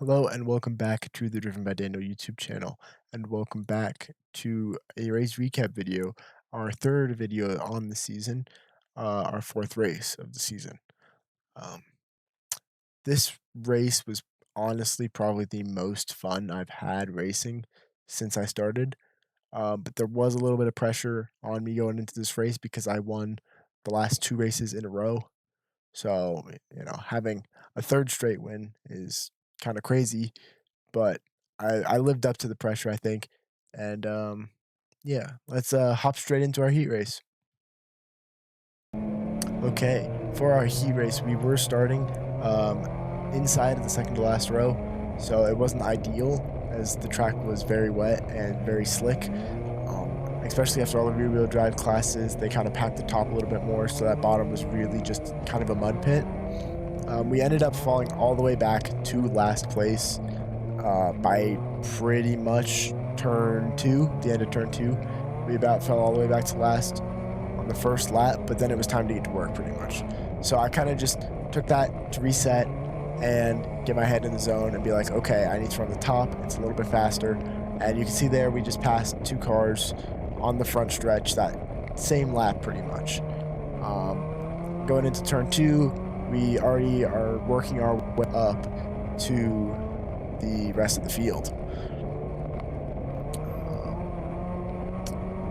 Hello and welcome back to the Driven by Daniel YouTube channel, and welcome back to a race recap video, our third video on the season, our fourth race of the season. Um, this race was honestly probably the most fun I've had racing since I started, but there was a little bit of pressure on me going into this race because I won the last two races in a row. So, having a third straight win is kind of crazy, but I lived up to the pressure, I think, and, yeah, let's, hop straight into our heat race. Okay, for our heat race, we were starting, inside of the second to last row, so it wasn't ideal as the track was very wet and very slick, especially after all the rear-wheel drive classes, they kinda packed the top a little bit more, so that bottom was really just kind of a mud pit. We ended up falling all the way back to last place, by pretty much turn 2, the end of turn 2. We about fell all the way back to last on the first lap, but then it was time to get to work pretty much. So I kind of just took that to reset and get my head in the zone and be like, okay, I need to run the top. It's a little bit faster. And you can see there we just passed two cars on the front stretch that same lap pretty much. Going into turn 2, we already are working our way up to the rest of the field.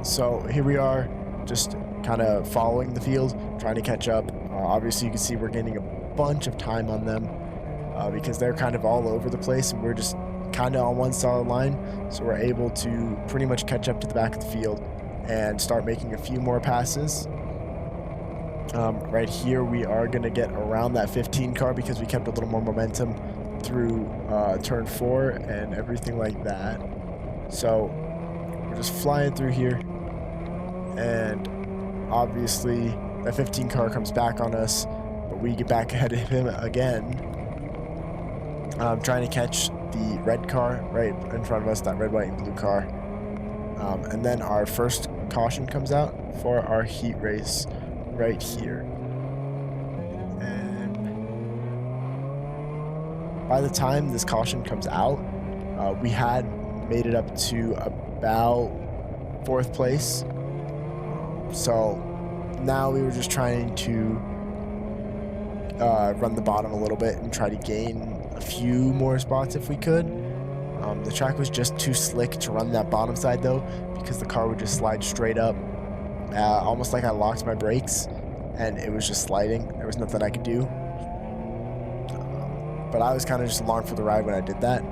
So here we are, just kind of following the field, trying to catch up. Obviously, you can see we're gaining a bunch of time on them because they're kind of all over the place, and we're just kind of on one solid line. So we're able to pretty much catch up to the back of the field and start making a few more passes. Right here, we are going to get around that 15 car because we kept a little more momentum through turn 4 and everything like that. So we're just flying through here, and obviously that 15 car comes back on us, but we get back ahead of him again, trying to catch the red car right in front of us, that red, white, and blue car. And then our first caution comes out for our heat race right here. And by the time this caution comes out, we had made it up to about 4th place. So now we were just trying to run the bottom a little bit and try to gain a few more spots if we could. The track was just too slick to run that bottom side though, because the car would just slide straight up, almost like I locked my brakes and it was just sliding. There was nothing I could do. But I was kind of just along for the ride when I did that.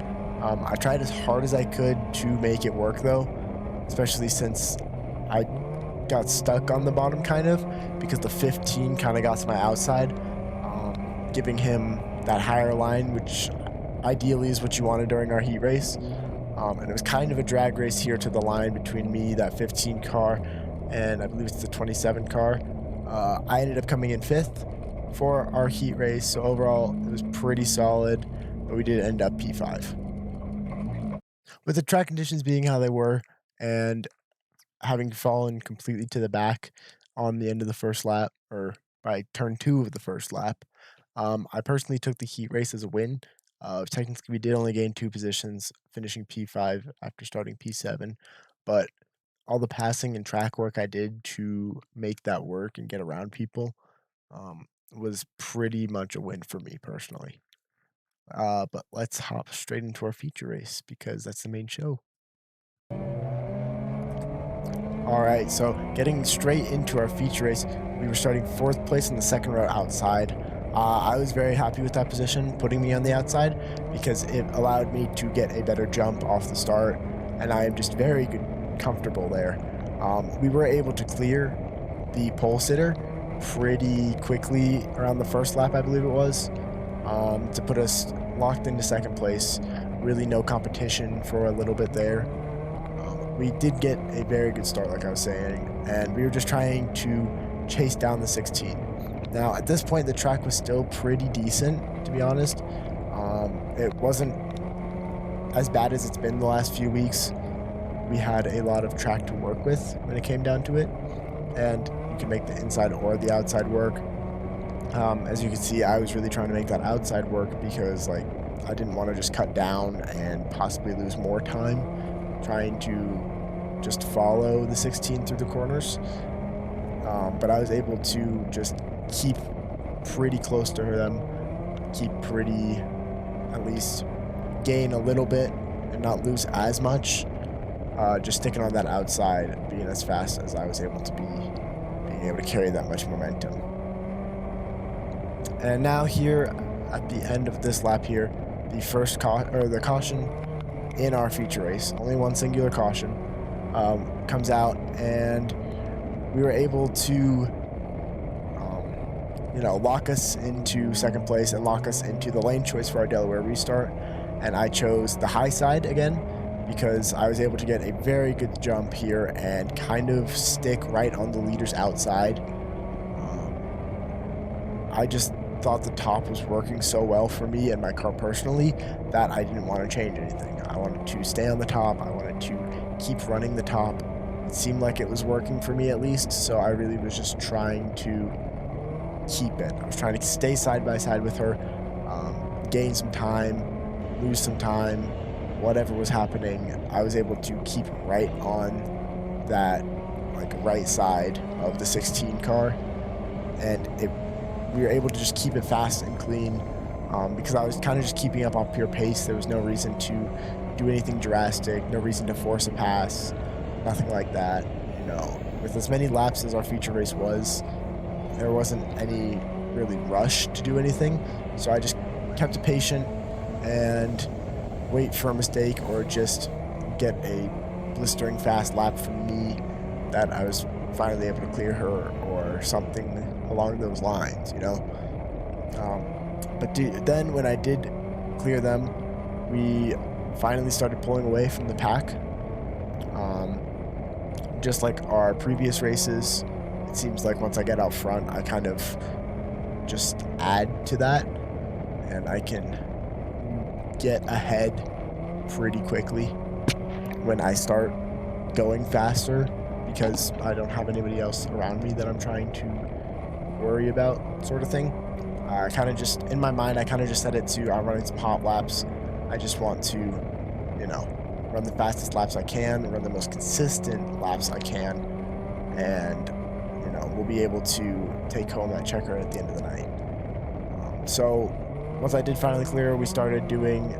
I tried as hard as I could to make it work though, especially since I got stuck on the bottom kind of, because the 15 kind of got to my outside, giving him that higher line, which ideally is what you wanted during our heat race. And it was kind of a drag race here to the line between me, that 15 car, and I believe it's the 27 car. I ended up coming in 5th for our heat race, so overall it was pretty solid, but we did end up P5. With the track conditions being how they were, and having fallen completely to the back on the end of the first lap, or by turn 2 of the first lap, I personally took the heat race as a win. Technically, we did only gain 2 positions, finishing P5 after starting P7, but all the passing and track work I did to make that work and get around people was pretty much a win for me personally. But let's hop straight into our feature race because that's the main show. All right, so getting straight into our feature race, we were starting 4th place in the second row outside. I was very happy with that position, putting me on the outside, because it allowed me to get a better jump off the start, and I am just very comfortable there. We were able to clear the pole sitter pretty quickly around the first lap, I believe it was, to put us locked into 2nd place. Really no competition for a little bit there. We did get a very good start, like I was saying, and we were just trying to chase down the 16. Now, at this point, the track was still pretty decent, to be honest. It wasn't as bad as it's been the last few weeks. We had a lot of track to work with when it came down to it, and you can make the inside or the outside work. As you can see, I was really trying to make that outside work because, like, I didn't want to just cut down and possibly lose more time trying to just follow the 16 through the corners. But I was able to just keep pretty close to them, keep pretty, at least gain a little bit and not lose as much. Just sticking on that outside, being as fast as I was able to be, being able to carry that much momentum. And now here at the end of this lap here, the first the caution in our feature race, only one singular caution, comes out, and we were able to, lock us into second place and lock us into the lane choice for our Delaware restart. And I chose the high side again because I was able to get a very good jump here and kind of stick right on the leader's outside. I just thought the top was working so well for me and my car personally that I didn't want to change anything. I wanted to stay on the top. I wanted to keep running the top. It seemed like it was working for me at least, so I really was just trying to keep it. I was trying to stay side by side with her, gain some time, lose some time, whatever was happening. I was able to keep right on that right side of the 16 car, and we were able to just keep it fast and clean because I was kind of just keeping up on pure pace. There was no reason to do anything drastic, no reason to force a pass, nothing like that. With as many laps as our feature race was, there wasn't any really rush to do anything. So I just kept it patient and wait for a mistake or just get a blistering fast lap from me that I was finally able to clear her or something along those lines, But then when I did clear them, we finally started pulling away from the pack. Just like our previous races, it seems like once I get out front, I kind of just add to that, and I can get ahead pretty quickly when I start going faster because I don't have anybody else around me that I'm trying to worry about, sort of thing. I kind of just, in my mind, I kind of just set it to I'm running some hot laps. I just want to, run the fastest laps I can, run the most consistent laps I can, and, we'll be able to take home that checker at the end of the night. So once I did finally clear, we started doing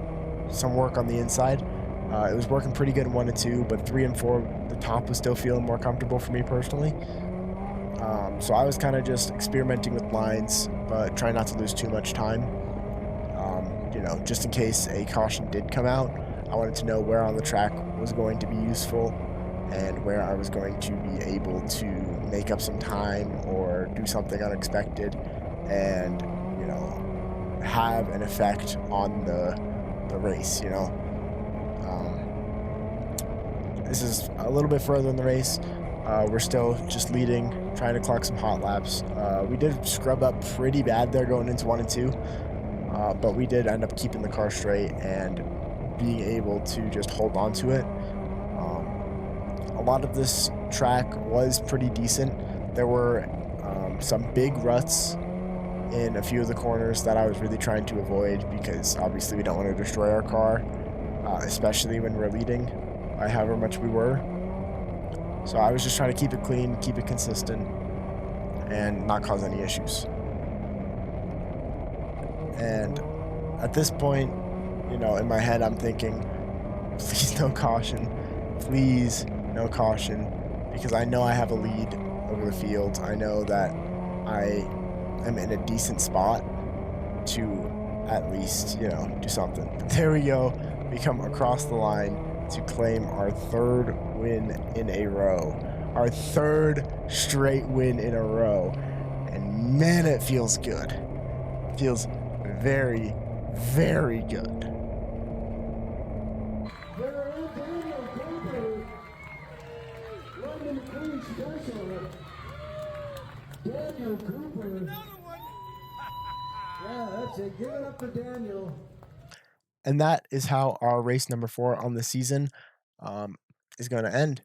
some work on the inside. It was working pretty good in 1 and 2, but 3 and 4, the top was still feeling more comfortable for me personally. So I was kind of just experimenting with lines, but trying not to lose too much time. Just in case a caution did come out, I wanted to know where on the track was going to be useful and where I was going to be able to make up some time or do something unexpected and, have an effect on the race, This is a little bit further in the race. We're still just leading, trying to clock some hot laps. We did scrub up pretty bad there going into 1 and 2, but we did end up keeping the car straight and being able to just hold on to it. A lot of this track was pretty decent. There were some big ruts in a few of the corners that I was really trying to avoid because obviously we don't want to destroy our car, especially when we're leading by however much we were. So I was just trying to keep it clean, keep it consistent, and not cause any issues. And at this point, in my head, I'm thinking, please no caution, please no caution, because I know I have a lead over the field. I know that I am in a decent spot to at least, do something. But there we go. We come across the line to claim our third win in a row. Our third straight win in a row. And man, it feels good. It feels very, very good. Lightning McQueen special. Daniel Cooper. Yeah, that's it. Give it up for Daniel. And that is how our race number 4 on the season is going to end.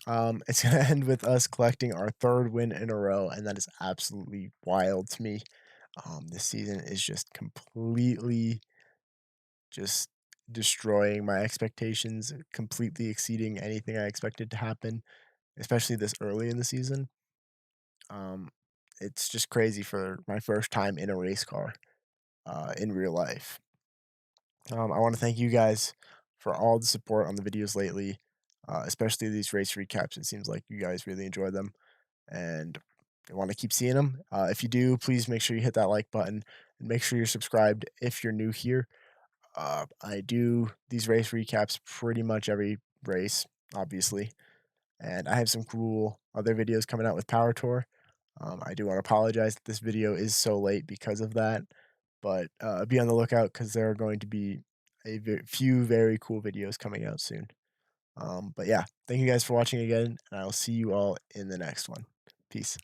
It's going to end with us collecting our third win in a row, and that is absolutely wild to me. This season is just completely just destroying my expectations, completely exceeding anything I expected to happen, especially this early in the season. Um, it's just crazy for my first time in a race car in real life. I want to thank you guys for all the support on the videos lately, especially these race recaps. It seems like you guys really enjoy them, and I want to keep seeing them. If you do, please make sure you hit that like button and make sure you're subscribed if you're new here. I do these race recaps pretty much every race, obviously, and I have some cool other videos coming out with Power Tour. I do want to apologize that this video is so late because of that, but be on the lookout because there are going to be few very cool videos coming out soon. But yeah, thank you guys for watching again, and I will see you all in the next one. Peace.